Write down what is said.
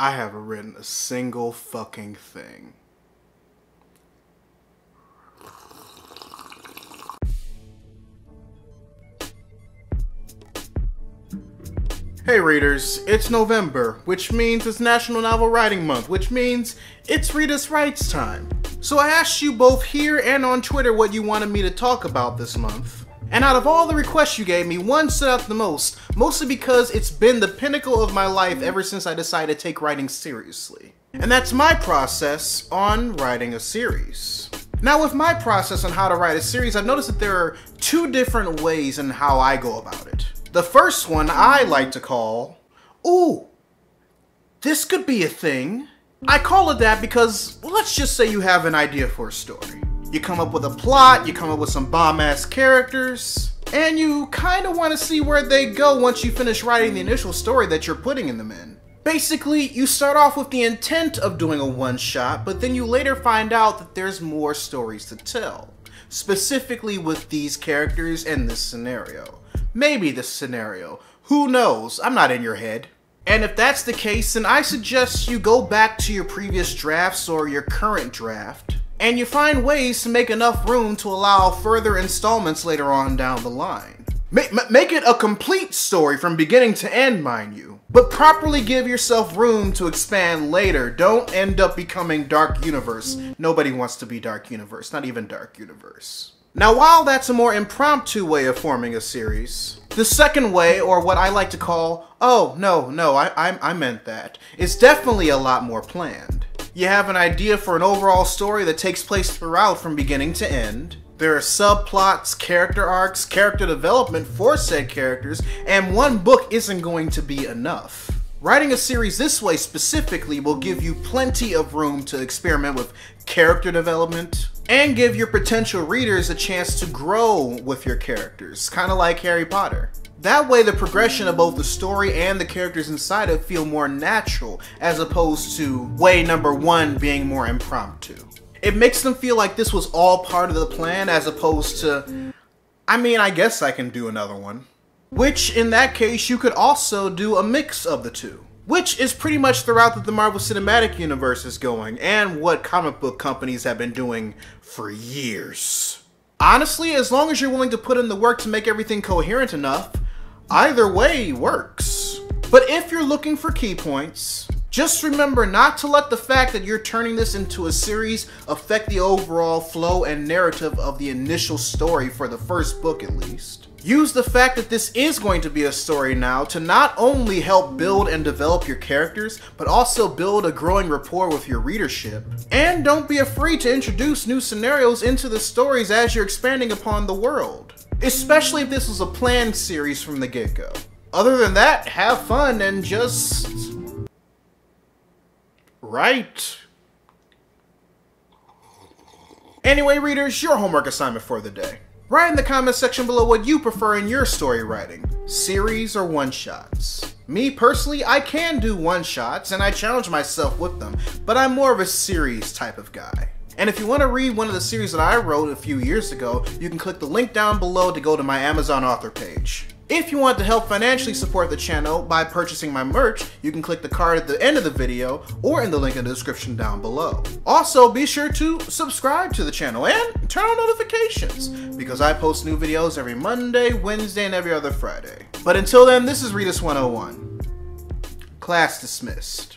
I haven't written a single fucking thing. Hey readers, it's November, which means it's National Novel Writing Month, which means it's Readus Rites time. So I asked you both here and on Twitter what you wanted me to talk about this month. And out of all the requests you gave me, one stood out the most, mostly because it's been the pinnacle of my life ever since I decided to take writing seriously. And that's my process on writing a series. Now with my process on how to write a series, I've noticed that there are two different ways in how I go about it. The first one I like to call, ooh, this could be a thing. I call it that because, well, let's just say you have an idea for a story. You come up with a plot, you come up with some bomb-ass characters, and you kind of want to see where they go once you finish writing the initial story that you're putting them in. Basically, you start off with the intent of doing a one-shot, but then you later find out that there's more stories to tell, specifically with these characters and this scenario. Maybe this scenario. Who knows? I'm not in your head. And if that's the case, then I suggest you go back to your previous drafts or your current draft, and you find ways to make enough room to allow further installments later on down the line. Make it a complete story from beginning to end, mind you. But properly give yourself room to expand later. Don't end up becoming Dark Universe. Nobody wants to be Dark Universe, not even Dark Universe. Now, while that's a more impromptu way of forming a series, the second way, or what I like to call, oh, no, I meant that, is definitely a lot more planned. You have an idea for an overall story that takes place throughout from beginning to end. There are subplots, character arcs, character development for said characters, and one book isn't going to be enough. Writing a series this way specifically will give you plenty of room to experiment with character development, and give your potential readers a chance to grow with your characters, kind of like Harry Potter. That way the progression of both the story and the characters inside it feel more natural, as opposed to way number one being more impromptu. It makes them feel like this was all part of the plan, as opposed to, I mean, I guess I can do another one. Which, in that case, you could also do a mix of the two. Which is pretty much the route that the Marvel Cinematic Universe is going, and what comic book companies have been doing for years. Honestly, as long as you're willing to put in the work to make everything coherent enough, either way works. But if you're looking for key points, just remember not to let the fact that you're turning this into a series affect the overall flow and narrative of the initial story for the first book at least. Use the fact that this is going to be a story now to not only help build and develop your characters, but also build a growing rapport with your readership. And don't be afraid to introduce new scenarios into the stories as you're expanding upon the world. Especially if this was a planned series from the get-go. Other than that, have fun and just write. Anyway, readers, your homework assignment for the day. Write in the comment section below what you prefer in your story writing, series or one-shots. Me personally, I can do one-shots and I challenge myself with them, but I'm more of a series type of guy. And if you want to read one of the series that I wrote a few years ago, you can click the link down below to go to my Amazon author page. If you want to help financially support the channel by purchasing my merch, you can click the card at the end of the video or in the link in the description down below. Also, be sure to subscribe to the channel and turn on notifications because I post new videos every Monday, Wednesday, and every other Friday. But until then, this is Readus 101. Class dismissed.